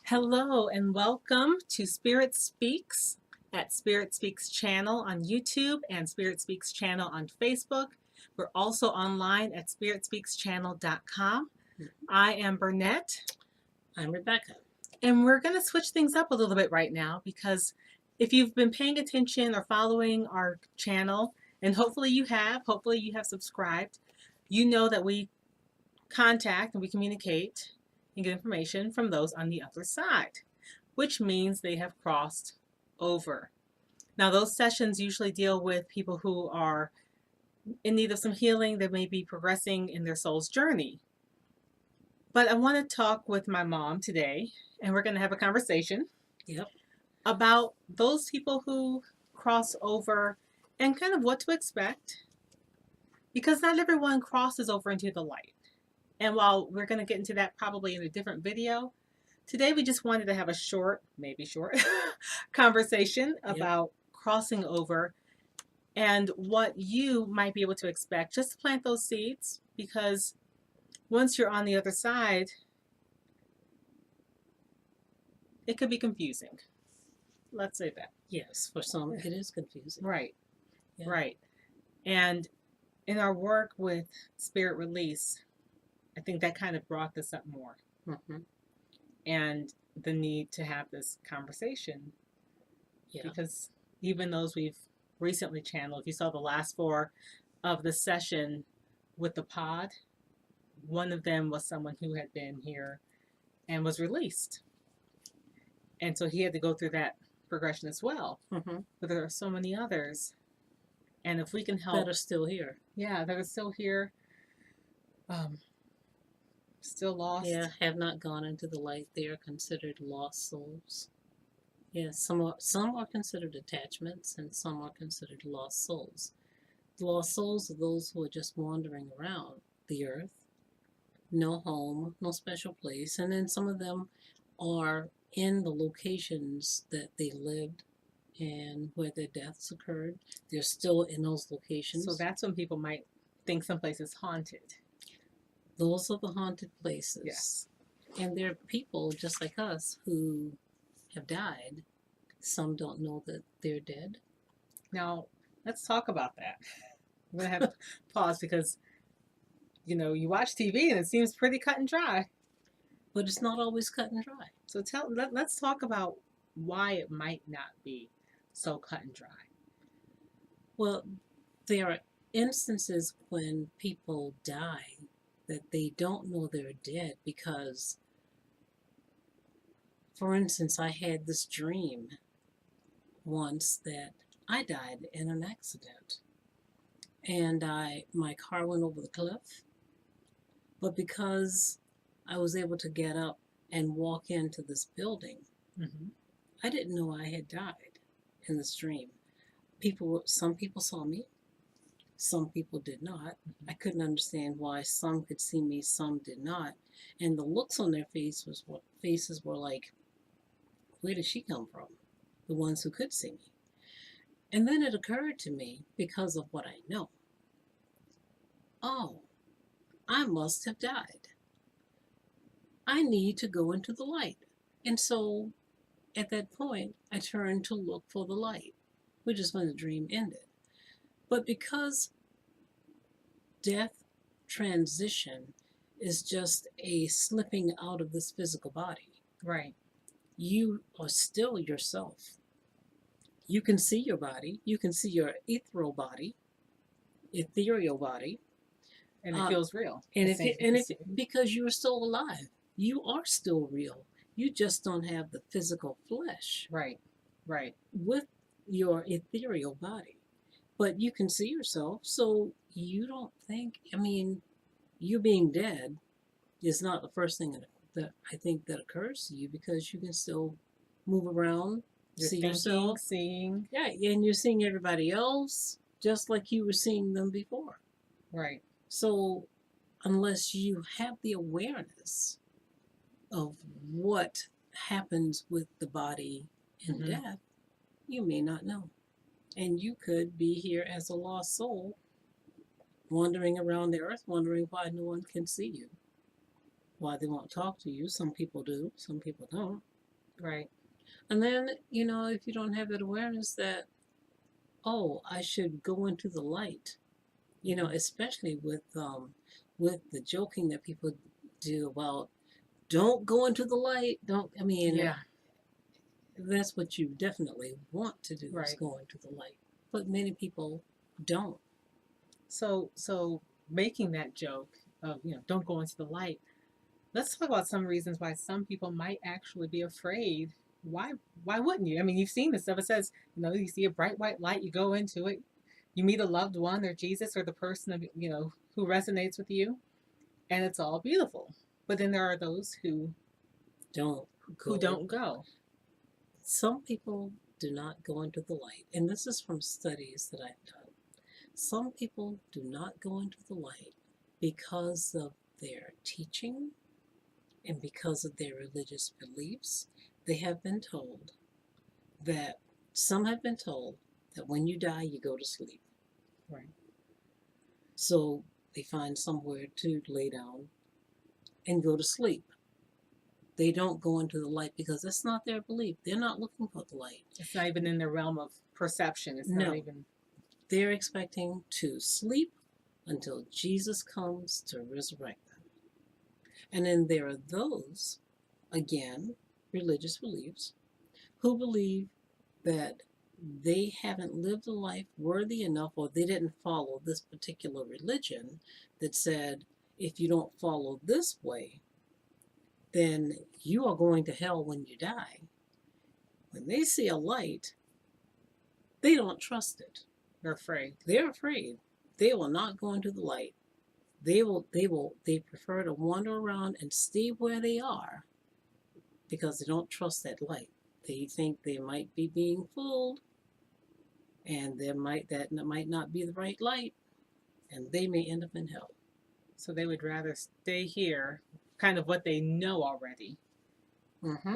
Hello and welcome to Spirit Speaks at Spirit Speaks channel on YouTube and Spirit Speaks channel on Facebook. We're also online at spiritspeakschannel.com. I am Bernette. I'm Rebecca. And we're going to switch things up a little bit right now because if you've been paying attention or following our channel, and hopefully you have subscribed, you know that we contact and we communicate and get information from those on the other side, which means they have crossed over. Now, those sessions usually deal with people who are in need of some healing, that may be progressing in their soul's journey. But I want to talk with my mom today, and we're going to have a conversation about those people who cross over and kind of what to expect, because not everyone crosses over into the light. And while we're going to get into that probably in a different video, today we just wanted to have a short, maybe short, conversation about crossing over and what you might be able to expect, just to plant those seeds, because once you're on the other side, it could be confusing. Let's say that. Yes, for some it is confusing. Right, right. And in our work with Spirit Release, I think that kind of brought this up more. And the need to have this conversation. Because even those we've recently channeled, if you saw the last 4 of the session with the pod, one of them was someone who had been here and was released. And so he had to go through that progression as well. But there are so many others. And if we can help. That are still here. Yeah, that are still here. Still lost. Yeah, have not gone into the light. They are considered lost souls. Yeah, some are considered attachments and some are considered lost souls. The lost souls are those who are just wandering around the earth. No home, no special place. And then some of them are in the locations that they lived and where their deaths occurred. They're still in those locations. So that's when people might think someplace is haunted. Those are the haunted places. Yes. And there are people just like us who have died. Some don't know that they're dead. Now, let's talk about that. I'm going to have to pause because, you know, you watch TV and it seems pretty cut and dry. But it's not always cut and dry. So let's talk about why it might not be so cut and dry. Well, there are instances when people die that they don't know they're dead because, for instance, I had this dream once that I died in an accident. And my car went over the cliff. But because I was able to get up and walk into this building, I didn't know I had died in this dream. Some people saw me. Some people did not. I couldn't understand why some could see me, some did not. And the looks on their faces were like, where did she come from? The ones who could see me. And then it occurred to me, because of what I know, oh, I must have died. I need to go into the light. And so at that point, I turned to look for the light, which is when the dream ended. But because death transition is just a slipping out of this physical body. Right. You are still yourself. You can see your body. You can see your ethereal body. And it feels real. Because you are still alive. You are still real. You just don't have the physical flesh. Right. Right. With your ethereal body. But you can see yourself, so you don't think, you being dead is not the first thing that I think that occurs to you, because you can still move around, see yourself. Seeing. Yeah, and you're seeing everybody else just like you were seeing them before. Right. So unless you have the awareness of what happens with the body in death, you may not know. And you could be here as a lost soul, wandering around the earth, wondering why no one can see you, why they won't talk to you. Some people do, some people don't. Right. And then, if you don't have that awareness that, oh, I should go into the light, especially with the joking that people do about don't go into the light. Don't, I mean, Yeah. that's what you definitely want to do is Right. go into the light. But many people don't. So making that joke of, don't go into the light. Let's talk about some reasons why some people might actually be afraid. Why wouldn't you? I mean, you've seen this stuff. It says, you see a bright white light, you go into it, you meet a loved one or Jesus or the person of, who resonates with you, and it's all beautiful. But then there are those Don't who go. don't go. Some people do not go into the light. And this is from studies that I've done. Some people do not go into the light because of their teaching and because of their religious beliefs. They have been told that, some have been told that when you die, you go to sleep. Right. So they find somewhere to lay down and go to sleep. They don't go into the light because that's not their belief. They're not looking for the light. It's not even in the realm of perception. It's not No, even. they're expecting to sleep until Jesus comes to resurrect them. And then there are those, again, religious beliefs, who believe that they haven't lived a life worthy enough, or they didn't follow this particular religion that said, if you don't follow this way, then you are going to hell when you die. When they see a light, they don't trust it. They're afraid. They're afraid. They will not go into the light. They prefer to wander around and stay where they are because they don't trust that light. They think they might be being fooled, and that might not be the right light, and they may end up in hell. So they would rather stay here, kind of what they know already,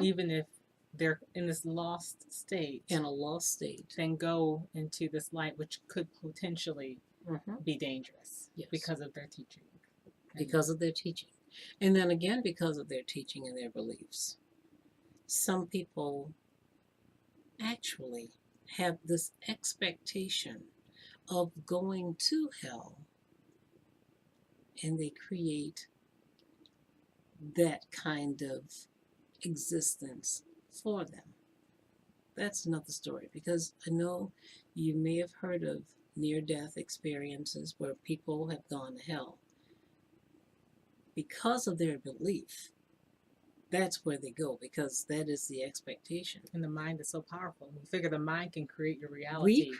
even if they're in this lost state, In a lost state. than go into this light, which could potentially be dangerous Yes. because of their teaching. Because of their teaching. And then again, because of their teaching and their beliefs. Some people actually have this expectation of going to hell, and they create that kind of existence for them. That's another story, because I know you may have heard of near-death experiences where people have gone to hell because of their belief. That's where they go, because that is the expectation. And the mind is so powerful. You figure the mind can create your reality.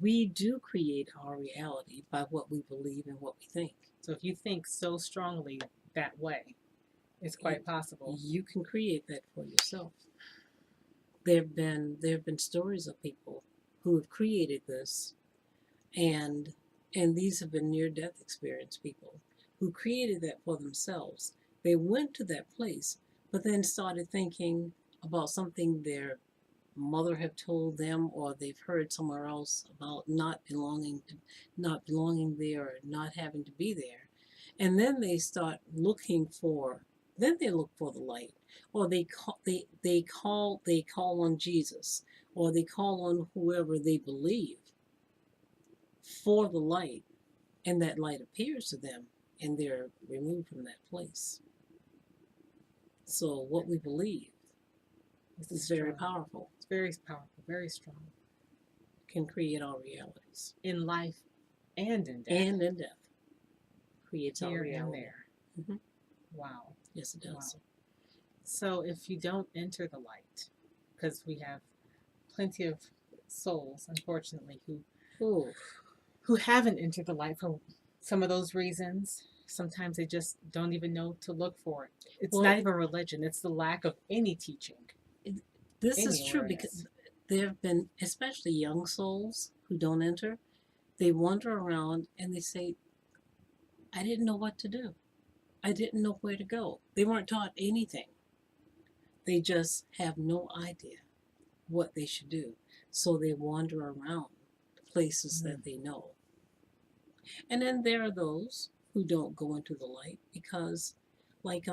We do create our reality by what we believe and what we think. So if you think so strongly that way, it's quite possible. You can create that for yourself. There have been stories of people who have created this, and these have been near-death experience people who created that for themselves. They went to that place, but then started thinking about something their mother had told them, or they've heard somewhere else about not belonging there, or not having to be there. And then they start looking for, then they look for the light, or they call on Jesus, or they call on whoever they believe for the light, and that light appears to them, and they're removed from that place. So what we believe is very powerful. It's very powerful, very strong. Can create our realities. In life and in death. And in death. Creates Here our reality. and there. Wow. Yes, it does. Wow. So if you don't enter the light, because we have plenty of souls, unfortunately, who haven't entered the light for some of those reasons. Sometimes they just don't even know to look for it. It's not even religion. It's the lack of any teaching. This is true, because there have been, especially young souls who don't enter, they wander around and they say, I didn't know what to do. I didn't know where to go. They weren't taught anything. They just have no idea what they should do. So they wander around places that they know. And then there are those who don't go into the light because, like,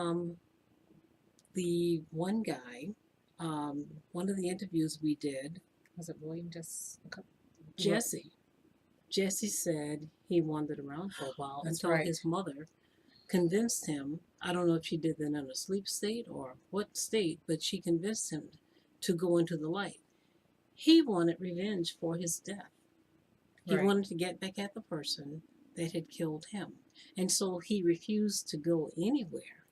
the one guy One of the interviews we did, Was it William just a couple? Jesse. Jesse said he wandered around for a while That's until right. his mother convinced him. I don't know if she did that in a sleep state or what state, but she convinced him to go into the light. He wanted revenge for his death. He Right. wanted to get back at the person that had killed him. And so he refused to go anywhere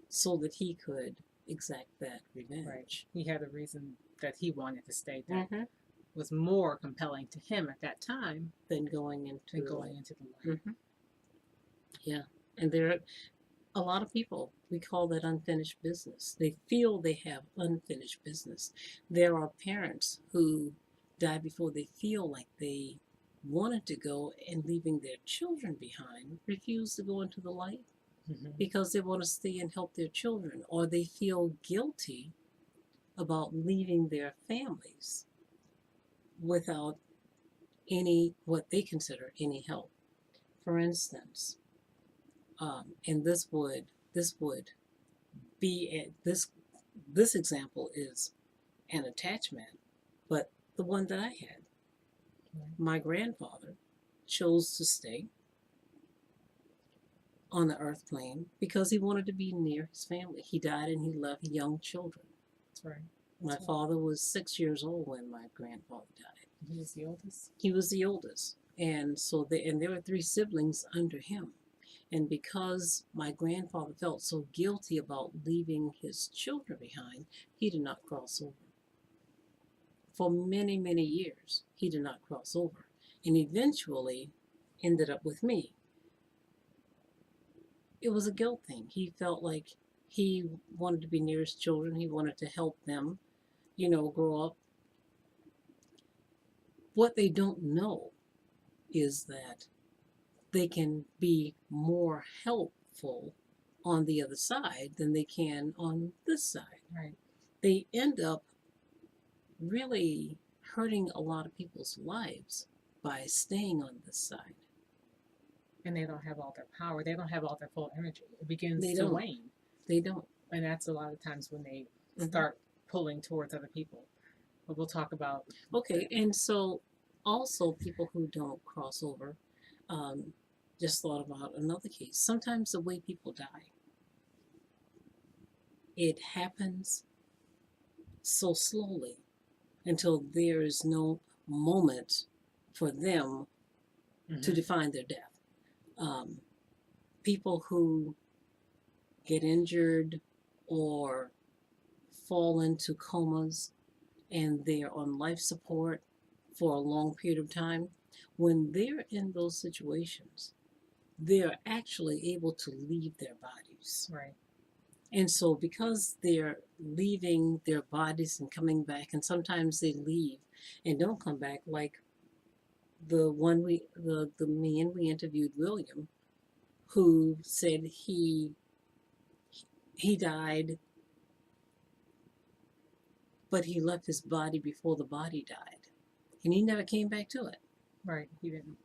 so that he could exact that revenge. Right. He had a reason that he wanted to stay that Mm-hmm. was more compelling to him at that time Than going into than the going light. into the light. Mm-hmm. Yeah. And there are a lot of people, we call that unfinished business. They feel they have unfinished business. There are parents who die before they feel like they wanted to go, and leaving their children behind, refuse to go into the light Mm-hmm. because they want to stay and help their children, or they feel guilty about leaving their families without any, what they consider any help. For instance, and this would be this example is an attachment, but the one that I had, my grandfather chose to stay on the earth plane because he wanted to be near his family. He died and he left young children. That's right. My father was 6 years old when my grandfather died. He was the oldest. He was the oldest, and so there were three siblings under him. And because my grandfather felt so guilty about leaving his children behind, he did not cross over. For many, many years, he did not cross over, and eventually ended up with me. It was a guilt thing. He felt like he wanted to be near his children. He wanted to help them, grow up. What they don't know is that they can be more helpful on the other side than they can on this side. Right. They end up really hurting a lot of people's lives by staying on this side. And they don't have all their power. They don't have all their full energy. It begins They to don't. wane. They don't. And that's a lot of times when they start pulling towards other people. But we'll talk about. Okay, and so also people who don't cross over, just thought about another case. Sometimes the way people die, it happens so slowly until there is no moment for them to define their death. People who get injured or fall into comas and they're on life support for a long period of time, when they're in those situations, they're actually able to leave their bodies. Right. And so because they're leaving their bodies and coming back, and sometimes they leave and don't come back, like the man we interviewed, William, who said he died, but he left his body before the body died, and he never came back to it. Right. He didn't.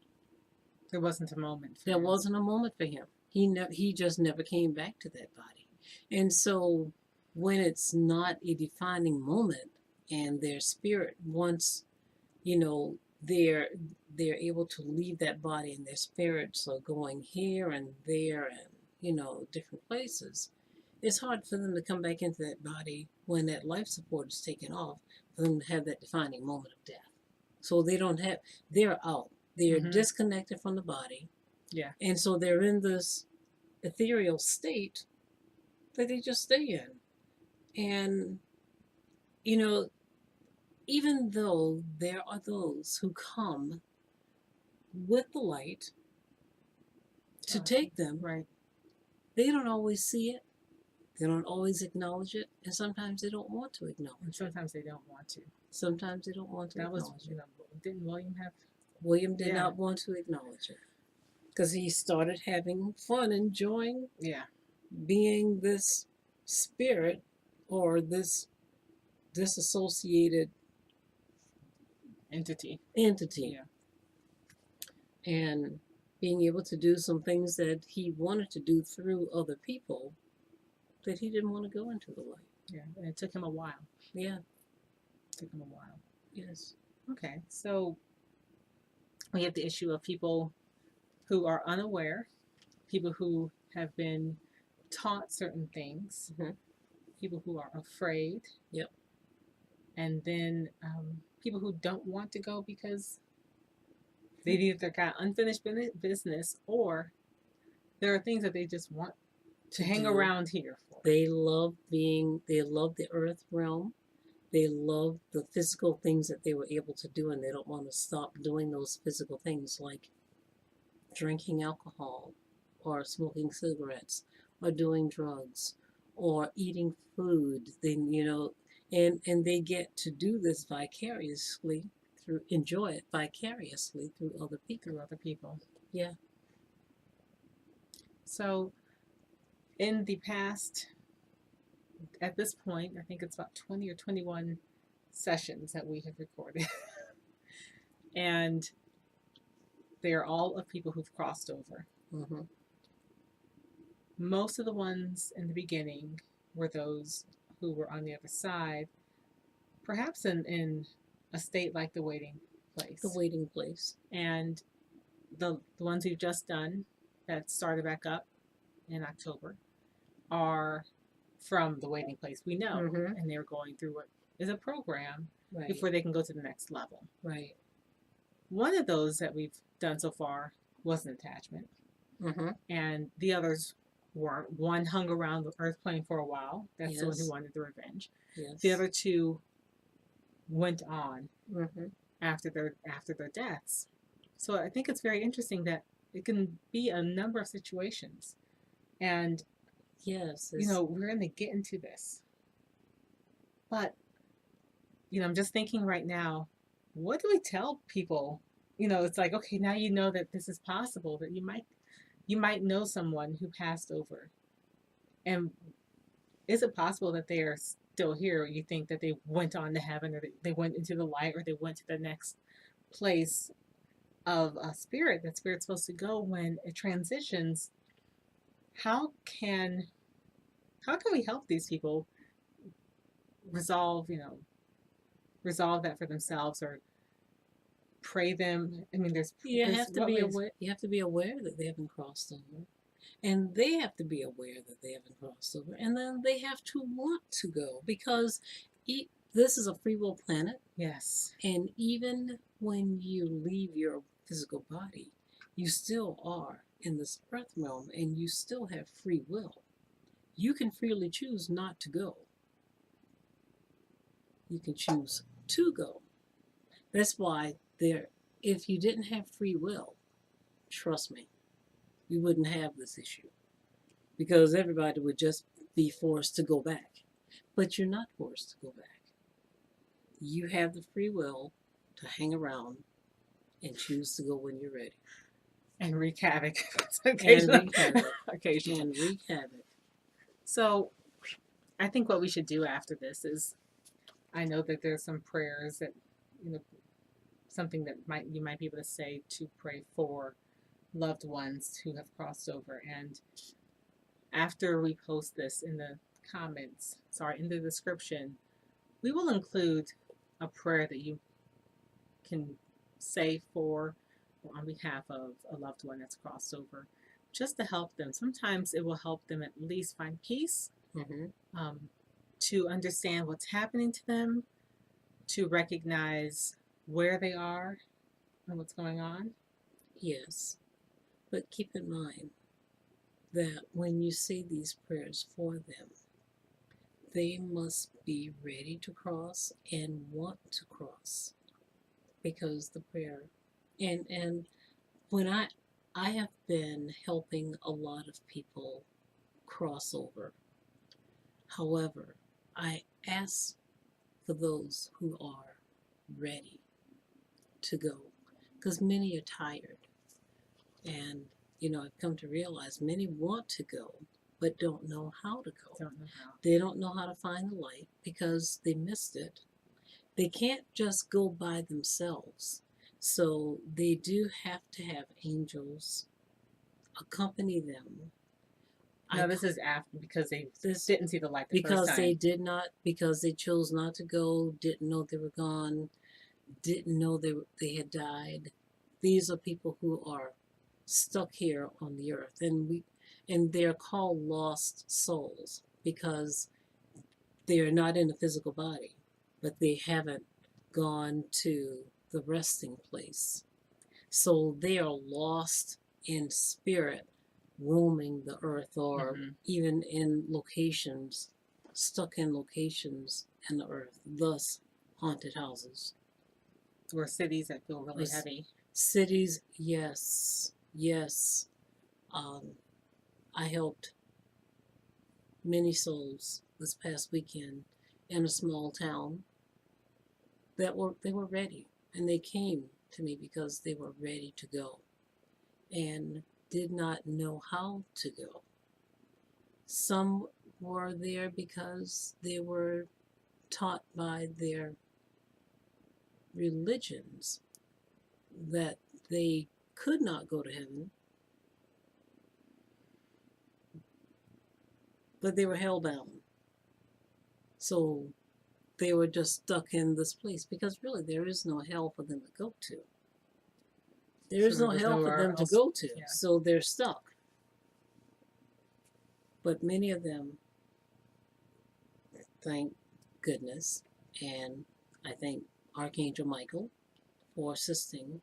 There wasn't a moment. There wasn't a moment for him. He just never came back to that body. And so when it's not a defining moment and their spirit wants, they're able to leave that body, and their spirits are going here and there and different places, it's hard for them to come back into that body when that life support is taken off, for them to have that defining moment of death. So they're out. They're disconnected from the body. Yeah. And so they're in this ethereal state that they just stay in. And, even though there are those who come with the light to take them, right, they don't always see it. They don't always acknowledge it. And sometimes they don't want to acknowledge and it. sometimes they don't want to. Sometimes they don't want to That was, acknowledge it. didn't William have? William did not want to acknowledge it because he started having fun, enjoying being this spirit or this disassociated entity. Yeah. And being able to do some things that he wanted to do through other people that he didn't want to go into the light. Yeah, and it took him a while. Yeah. It took him a while. Yes. Okay, so we have the issue of people who are unaware, people who have been taught certain things, Mm-hmm. people who are afraid. Yep. And then people who don't want to go because they've either got unfinished business or there are things that they just want to hang around here for. They love the earth realm. They love the physical things that they were able to do, and they don't want to stop doing those physical things like drinking alcohol or smoking cigarettes or doing drugs or eating food. Then, and they get to do this vicariously enjoy it vicariously through other people. Through other people. Yeah. So in the past, at this point, I think it's about 20 or 21 sessions that we have recorded. And they're all of people who've crossed over. Mm-hmm. Most of the ones in the beginning were those who were on the other side, perhaps in a state like the waiting place. The waiting place. And the ones we've just done that started back up in October are from the waiting place we know. Mm-hmm. And they're going through what is a program Right. before they can go to the next level. Right. One of those that we've done so far was an attachment. Mm-hmm. And the others weren't. One hung around the earth plane for a while. That's the one who Yes. wanted the revenge. Yes. The other two went on Mm-hmm. after their deaths. So I think it's very interesting that it can be a number of situations. And Yes. we're going to get into this. But I'm just thinking right now, what do we tell people? It's like, okay, now you know that this is possible, that you might know someone who passed over. And is it possible that they are still here? Or you think that they went on to heaven, or they went into the light, or they went to the next place of a spirit that spirit's supposed to go when it transitions? How can we help these people resolve that for themselves, or pray them? I mean, you have to be aware. You have to be aware that they haven't crossed over, and they have to be aware that they haven't crossed over, and then they have to want to go, because this is a free will planet. Yes. And even when you leave your physical body, you still are in this earth realm, and you still have free will. You can freely choose not to go. You can choose to go. That's why if you didn't have free will, trust me, you wouldn't have this issue, because everybody would just be forced to go back. But you're not forced to go back. You have the free will to hang around and choose to go when you're ready. And wreak havoc. And wreak havoc. Occasionally. And wreak havoc. So I think what we should do after this is, I know that there's some prayers that, something that you might be able to say to pray for loved ones who have crossed over. And after we post this in the in the description, we will include a prayer that you can say for or on behalf of a loved one that's crossed over, just to help them. Sometimes it will help them at least find peace, Mm-hmm. To understand what's happening to them, to recognize where they are and what's going on. Yes. But keep in mind that when you say these prayers for them, they must be ready to cross and want to cross, because the prayer, and when I have been helping a lot of people cross over. However, I ask for those who are ready to go, because many are tired, and I've come to realize many want to go but don't know how to go. Don't know how. They don't know how to find the light because they missed it. They can't just go by themselves. So they do have to have angels accompany them I No, this is after because they this didn't see the light the first time. because they chose not to go, didn't know they were gone, didn't know they had died. These are people who are stuck here on the earth, and they're called lost souls because they are not in a physical body, but they haven't gone to the resting place. So they are lost in spirit, roaming the earth, or even in locations, stuck in locations in the earth, thus haunted houses. Or cities that feel really heavy. Cities, yes, yes. I helped many souls this past weekend in a small town they were ready, and they came to me because they were ready to go and did not know how to go. Some were there because they were taught by their religions that they could not go to heaven, but they were hellbound. So they were just stuck in this place because really there is no hell for them to go to. There is no hell for them to go to, so they're stuck. But many of them, thank goodness, and I thank Archangel Michael for assisting,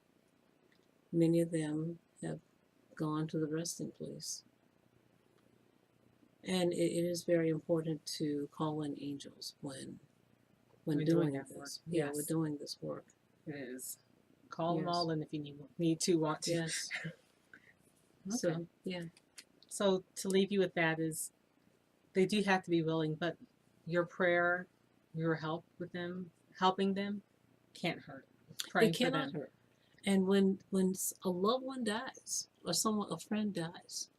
many of them have gone to the resting place. And it is very important to call in angels when doing this. Yeah, we're doing this work. It is. Call them all in if you want to. Yes. Okay. So, yeah. So to leave you with that is, they do have to be willing, but your prayer, your help with them, helping them, can't hurt. Praying It cannot hurt. And when a loved one dies or a friend dies,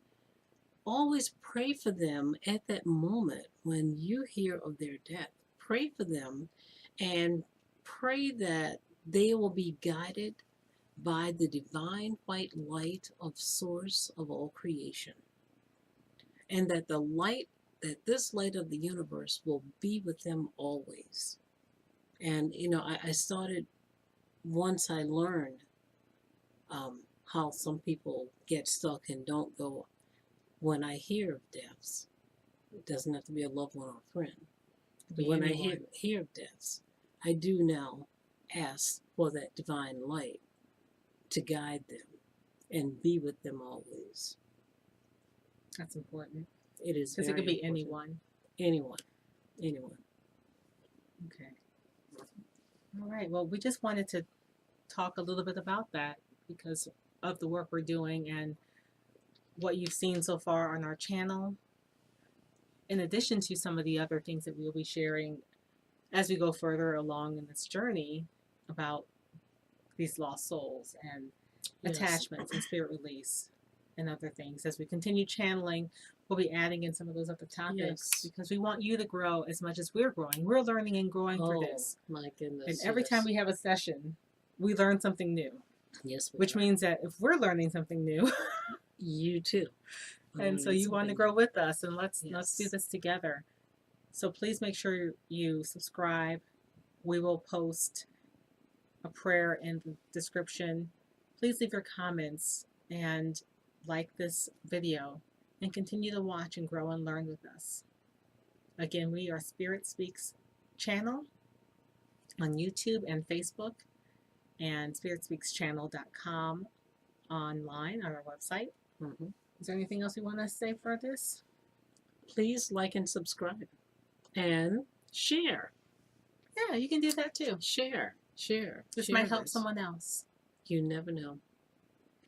always pray for them at that moment when you hear of their death. Pray for them and pray that they will be guided by the divine white light of source of all creation. And that this light of the universe will be with them always. And, I started, once I learned how some people get stuck and don't go, when I hear of deaths, it doesn't have to be a loved one or a friend, but when I hear of deaths, I do now ask for that divine light to guide them and be with them always. That's important. It is because very it could be important. anyone. Anyone. Okay. All right. Well, we just wanted to talk a little bit about that because of the work we're doing and what you've seen so far on our channel, in addition to some of the other things that we'll be sharing as we go further along in this journey about these lost souls and attachments and spirit release and other things. As we continue channeling, we'll be adding in some of those other topics because we want you to grow as much as we're growing. We're learning and growing through this. My goodness. And every time we have a session, we learn something new. Yes, which means that if we're learning something new, you too. And so you want to grow with us, and let's do this together. So please make sure you subscribe. We will post a prayer in the description. Please leave your comments and like this video and continue to watch and grow and learn with us. Again, we are Spirit Speaks channel on YouTube and Facebook, and spiritspeakschannel.com online on our website. Is there anything else you want to say for this? Please like and subscribe and share. Yeah, you can do that too. Share. This might help someone else. You never know.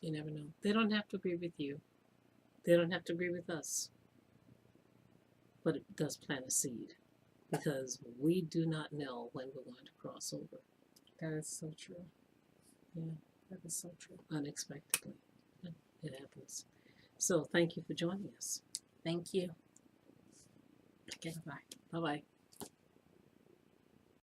You never know. They don't have to agree with you. They don't have to agree with us. But it does plant a seed because we do not know when we're going to cross over. That is so true. Yeah, that is so true. Unexpectedly. It happens. So thank you for joining us. Thank you. Okay, bye-bye. Bye-bye.